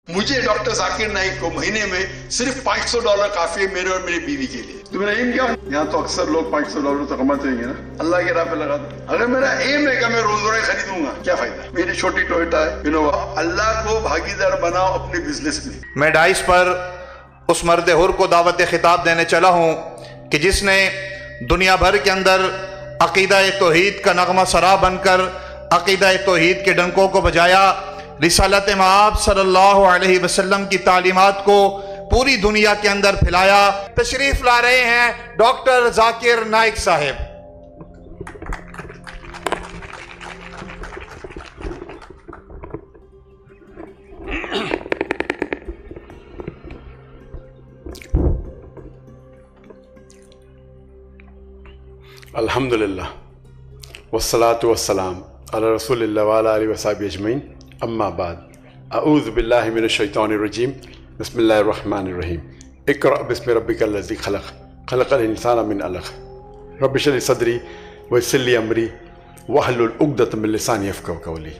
مجھے ڈاکٹر ذاکر نائک کو مہینے میں صرف $500 کافی ہے میرے اور میری بیوی کے لیے. تو میرا ایم کیا؟ یہاں تو اکثر لوگ $500 تو کماتے ہیں نا, اللہ کی راہ پہ لگا دو. اگر میرا ایم ہے کہ میں روز روز خریدوں گا, کیا فائدہ؟ میری چھوٹی ٹویوٹا ہے, انووا. اللہ کو بھاگیدار بناؤ اپنے بزنس میں. میں ڈائس پر اس مرد حر کو دعوت خطاب دینے چلا ہوں کہ جس نے دنیا بھر کے اندر عقیدہ توحید کا نغمہ سرا بن کر عقیدہ توحید کے ڈنکوں کو بجایا, رسالت مآب صلی اللہ علیہ وسلم کی تعلیمات کو پوری دنیا کے اندر پھیلایا. تشریف لا رہے ہیں ڈاکٹر ذاکر نائک صاحب. الحمدللہ والصلاة والسلام علی رسول اللہ وعلی آلہ وصحبہ اجمعین, اما بعد. اعوذ باللہ من الشیطان الرجیم, بسم اللہ الرحمن الرحیم. اقرأ بسم ربک الذی خلق, خلق الانسان من علق. رب اشرح لی صدری ویسر لی امری واحلل عقدۃ من لسانی یفقہوا قولی.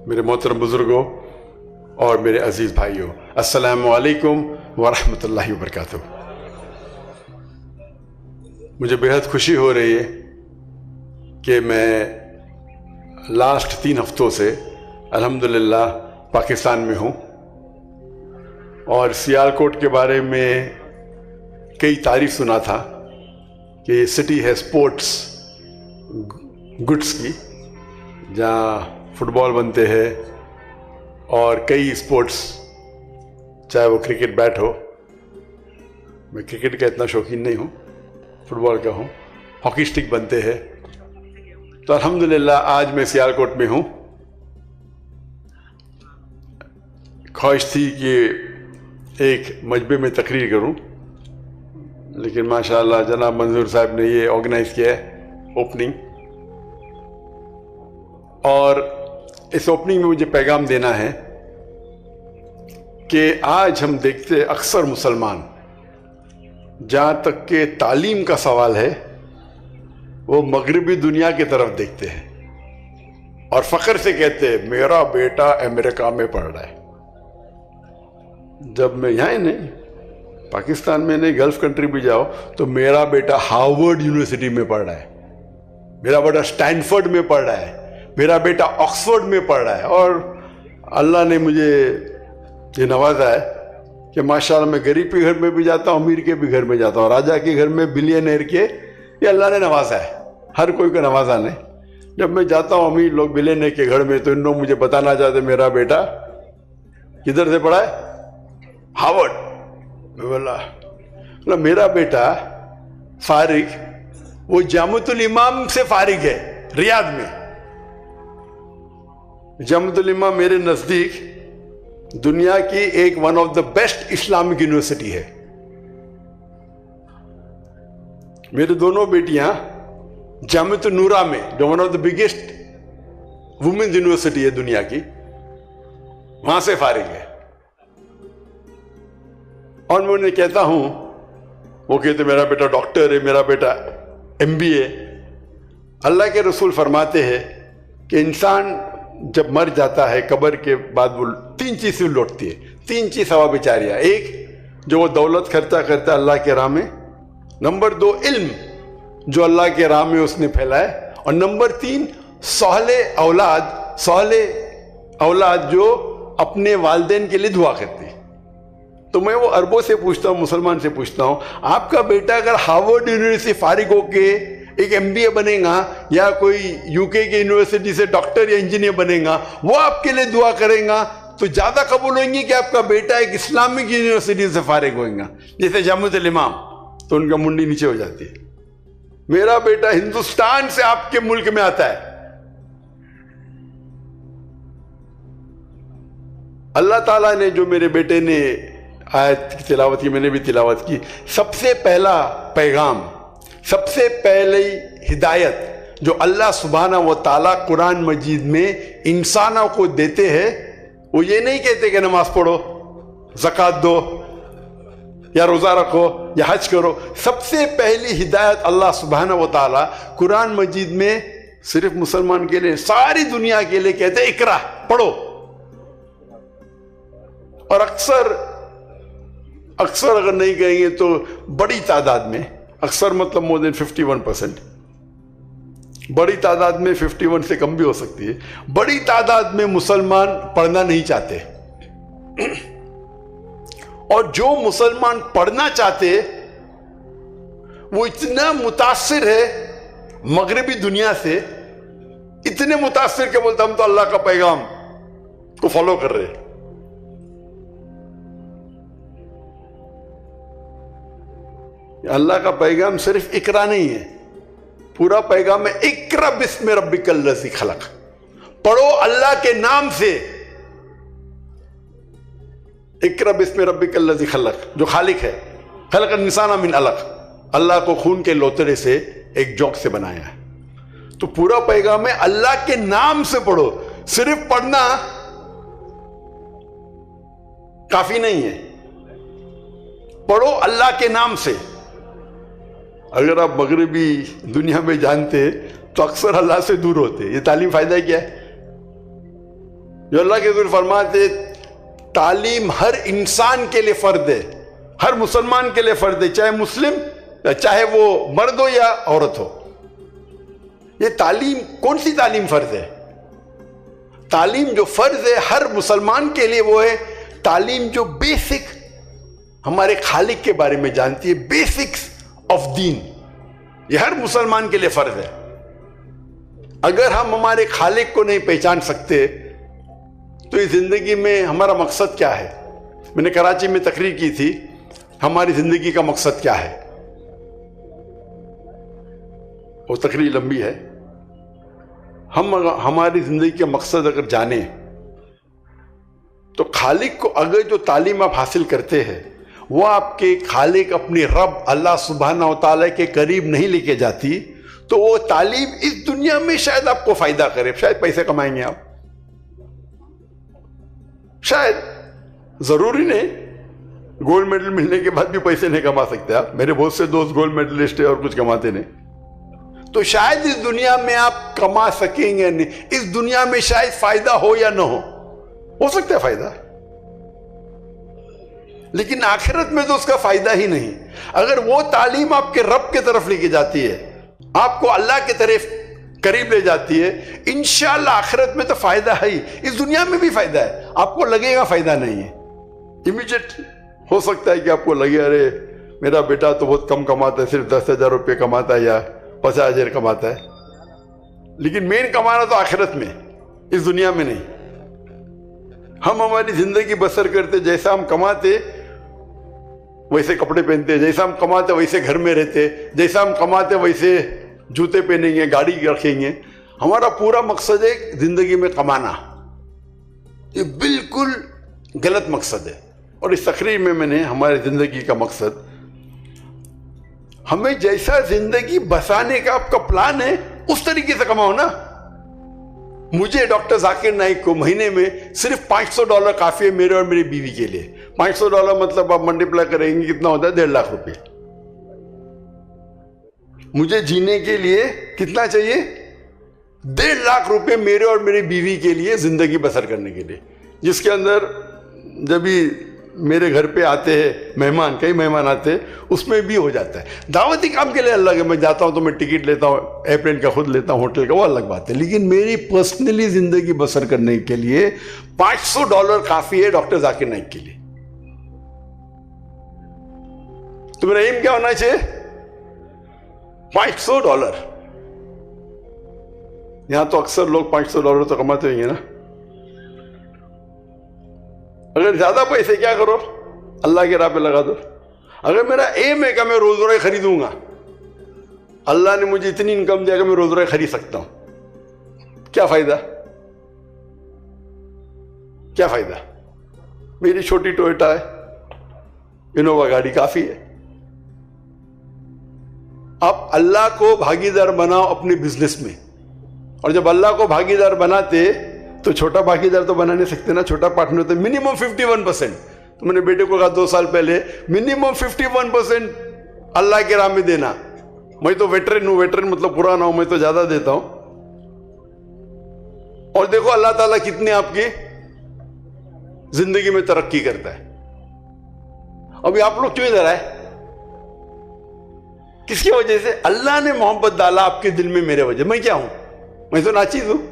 میرے محترم بزرگوں اور میرے عزیز بھائیوں, السلام علیکم ورحمۃ اللہ وبرکاتہ. مجھے بہت خوشی ہو رہی ہے کہ میں لاسٹ 3 ہفتوں سے الحمدللہ پاکستان میں ہوں, اور سیالکوٹ کے بارے میں کئی تعریف سنا تھا کہ یہ سٹی ہے اسپورٹس گڈس کی, جہاں فٹ بال بنتے ہیں اور کئی اسپورٹس, چاہے وہ کرکٹ بیٹ ہو. میں کرکٹ کا اتنا شوقین نہیں ہوں, فٹ بال کا ہوں. ہاکی اسٹک بنتے ہیں. تو الحمدللہ آج میں سیالکوٹ میں ہوں. خواہش تھی کہ ایک مجمع میں تقریر کروں, لیکن ماشاءاللہ جناب منظور صاحب نے یہ آرگنائز کیا ہے اوپننگ, اور اس اوپننگ میں مجھے پیغام دینا ہے کہ آج ہم دیکھتے اکثر مسلمان, جہاں تک کہ تعلیم کا سوال ہے, وہ مغربی دنیا کی طرف دیکھتے ہیں اور فخر سے کہتے ہیں میرا بیٹا امریکہ میں پڑھ رہا ہے. جب میں یہاں ہی نہیں, پاکستان میں نہیں, گلف کنٹری بھی جاؤ تو میرا بیٹا ہارورڈ یونیورسٹی میں پڑھ رہا ہے, میرا بیٹا اسٹینفورڈ میں پڑھ رہا ہے, میرا بیٹا آکسفورڈ میں پڑھ رہا ہے. اور اللہ نے مجھے یہ نوازا ہے کہ ماشاءاللہ میں غریب کے گھر میں بھی جاتا ہوں, امیر کے بھی گھر میں جاتا ہوں, راجا کے گھر میں, بلینئر کے, یہ اللہ نے نوازا ہے. ہر کوئی کو نوازا نہیں. جب میں جاتا ہوں امیر لوگ بلینئر کے گھر میں, تو ان لوگ مجھے بتانا چاہتے میرا بیٹا کدھر سے پڑھا ہے, ہارورڈ. میں بولا میرا بیٹا فارغ وہ جامعۃ الامام سے فارغ ہے, ریاض میں. جامعۃ الامام میرے نزدیک دنیا کی ایک one of the best Islamic university ہے. میرے دونوں بیٹیاں جامعۃ النورہ میں, جو one of the biggest women's university ہے دنیا کی, وہاں سے فارغ ہے. اور میں انہیں کہتا ہوں, وہ کہتے میرا بیٹا ڈاکٹر ہے, میرا بیٹا MBA. اللہ کے رسول فرماتے ہیں کہ انسان جب مر جاتا ہے قبر کے بعد وہ 3 چیزیں لوٹتی ہے, 3 چیز سوا بیچاریاں. ایک جو وہ دولت خرچہ کرتا ہے اللہ کے راہ میں, نمبر 2 علم جو اللہ کے راہ میں اس نے پھیلائے, اور نمبر 3 صالح اولاد جو اپنے والدین کے لیے دعا کرتی. تو میں وہ عربوں سے پوچھتا ہوں, مسلمان سے پوچھتا ہوں, آپ کا بیٹا اگر ہارورڈ یونیورسٹی فارغ ہو کے ایک MBA بنے گا, یا کوئی UK کی یونیورسٹی سے ڈاکٹر یا انجینئر بنے گا, وہ آپ کے لیے دعا کرے گا, تو زیادہ قبول ہوئیں گی کہ آپ کا بیٹا ایک اسلامک یونیورسٹی سے فارغ ہوئیں گا, جیسے جامعۃ الامام. تو ان کا منڈی نیچے ہو جاتی ہے. میرا بیٹا ہندوستان سے آپ کے ملک میں آتا ہے. اللہ تعالیٰ نے جو میرے بیٹے نے آیت کی تلاوت کی, میں نے بھی تلاوت کی, سب سے پہلا پیغام, سب سے پہلی ہدایت جو اللہ سبحانہ و تعالیٰ قرآن مجید میں انسانوں کو دیتے ہیں, وہ یہ نہیں کہتے کہ نماز پڑھو, زکوٰۃ دو, یا روزہ رکھو, یا حج کرو. سب سے پہلی ہدایت اللہ سبحانہ و تعالیٰ قرآن مجید میں صرف مسلمان کے لیے, ساری دنیا کے لیے کہتے اقرا, پڑھو. اور اکثر اگر نہیں کہیں گے تو بڑی تعداد میں، اکثر مطلب مور دین 51%، بڑی تعداد میں 51 سے کم بھی ہو سکتی ہے، بڑی تعداد میں مسلمان پڑھنا نہیں چاہتے، اور جو مسلمان پڑھنا چاہتے وہ اتنا متاثر ہے مغربی دنیا سے، اتنے متاثر کہ بولتا ہم تو اللہ کا پیغام کو فالو کر رہے. اللہ کا پیغام صرف اقرا نہیں ہے، پورا پیغام ہے اقرا بسم ربک الذی خلق، پڑھو اللہ کے نام سے. اقرا بسم ربک الذی خلق، جو خالق ہے، خلق الانسان من علق، اللہ کو خون کے لوتڑے سے ایک جوک سے بنایا ہے. تو پورا پیغام ہے اللہ کے نام سے پڑھو. صرف پڑھنا کافی نہیں ہے، پڑھو اللہ کے نام سے. اگر آپ مغربی دنیا میں جانتے تو اکثر اللہ سے دور ہوتے. یہ تعلیم فائدہ کیا ہے؟ جو اللہ کے حضور فرماتے تعلیم ہر انسان کے لیے فرض ہے، ہر مسلمان کے لیے فرض ہے، چاہے مسلم، چاہے وہ مرد ہو یا عورت ہو. یہ تعلیم کون سی تعلیم فرض ہے؟ تعلیم جو فرض ہے ہر مسلمان کے لیے وہ ہے تعلیم جو بیسک ہمارے خالق کے بارے میں جانتی ہے، بیسکس آف دین. یہ ہر مسلمان کے لیے فرض ہے. اگر ہم ہمارے خالق کو نہیں پہچان سکتے تو اس زندگی میں ہمارا مقصد کیا ہے؟ میں نے کراچی میں تقریر کی تھی، ہماری زندگی کا مقصد کیا ہے. وہ تقریر لمبی ہے. ہم ہماری زندگی کا مقصد اگر جانیں تو خالق کو اگر جو تعلیم آپ حاصل کرتے ہیں وہ آپ کے خالق اپنی رب اللہ سبحانہ و تعالیٰ کے قریب نہیں لے کے جاتی تو وہ تعلیم اس دنیا میں شاید آپ کو فائدہ کرے، شاید پیسے کمائیں گے آپ، شاید، ضروری نہیں. گولڈ میڈل ملنے کے بعد بھی پیسے نہیں کما سکتے آپ. میرے بہت سے دوست گولڈ میڈلسٹ ہیں اور کچھ کماتے نہیں. تو شاید اس دنیا میں آپ کما سکیں گے نہیں، اس دنیا میں شاید فائدہ ہو یا نہ ہو سکتا ہے فائدہ، لیکن آخرت میں تو اس کا فائدہ ہی نہیں. اگر وہ تعلیم آپ کے رب کی طرف لے کے جاتی ہے، آپ کو اللہ کی طرف قریب لے جاتی ہے، انشاءاللہ آخرت میں تو فائدہ ہے ہی، اس دنیا میں بھی فائدہ ہے. آپ کو لگے گا فائدہ نہیں ہے، امیجیٹ ہو سکتا ہے کہ آپ کو لگے ارے میرا بیٹا تو بہت کم کماتا ہے، صرف 10,000 روپے کماتا ہے یا 50,000 کماتا ہے، لیکن مین کمانا تو آخرت میں، اس دنیا میں نہیں. ہم ہماری زندگی بسر کرتے، جیسا ہم کماتے ویسے کپڑے پہنتے، جیسا ہم کماتے ویسے گھر میں رہتے، جیسا ہم کماتے ویسے جوتے پہنیں گے، گاڑی رکھیں گے. ہمارا پورا مقصد ہے زندگی میں کمانا. یہ بالکل غلط مقصد ہے. اور اس تقریر میں نے ہماری زندگی کا مقصد، ہمیں جیسا زندگی بسانے کا آپ کا پلان ہے اس طریقے سے کماؤ نا. مجھے ڈاکٹر ذاکر نائک کو مہینے میں صرف $500 کافی ہے میرے اور میری بیوی کے لیے. $500 مطلب آپ منڈیپلائی کریں گے کتنا ہوتا ہے؟ 1.5 لاکھ روپے. مجھے جینے کے لیے کتنا چاہیے؟ 1.5 لاکھ روپے میرے اور میری بیوی کے لیے زندگی بسر کرنے کے لیے، جس کے اندر جب بھی میرے گھر پہ آتے ہیں مہمان، کئی مہمان آتے ہیں، اس میں بھی ہو جاتا ہے. دعوتی کام کے لیے اللہ کے میں جاتا ہوں تو میں ٹکٹ لیتا ہوں، ایئرپلین کا خود لیتا ہوں، ہوٹل کا، وہ الگ بات ہے. لیکن میری پرسنلی زندگی بسر کرنے کے لیے $500 کافی ہے ڈاکٹر ذاکر نائک کے لیے. تو میرا ایم کیا ہونا چاہیے؟ $500. یہاں تو اکثر لوگ $500 تو کماتے ہوئیں گے نا. اگر زیادہ پیسے کیا کرو؟ اللہ کی راہ پہ لگا دو. اگر میرا ایم ہے کہ میں روز روزے خریدوں گا، اللہ نے مجھے اتنی انکم دیا کہ میں روز روزے خرید سکتا ہوں، کیا فائدہ؟ کیا فائدہ؟ میری چھوٹی ٹویوٹا ہے، انووا گاڑی کافی ہے. آپ اللہ کو بھاگیدار بناؤ اپنے بزنس میں، اور جب اللہ کو بھاگیدار بناتے تو چھوٹا بھاگیدار تو بنا نہیں سکتے نا. چھوٹا پارٹنر تو منیمم 51%. تو میں نے بیٹے کو کہا 2 سال پہلے منیمم 51% اللہ کے راہ میں دینا. میں تو ویٹرن ہوں، ویٹرن مطلب پرانا ہوں، میں تو زیادہ دیتا ہوں. اور دیکھو اللہ تعالیٰ کتنے آپ کی زندگی میں ترقی کرتا ہے. ابھی آپ لوگ کیوں ادھر آئے؟ کس کی وجہ سے؟ اللہ نے محبت ڈالا آپ کے دل میں میرے وجہ. میں کیا ہوں؟ میں تو ناچیز ہوں.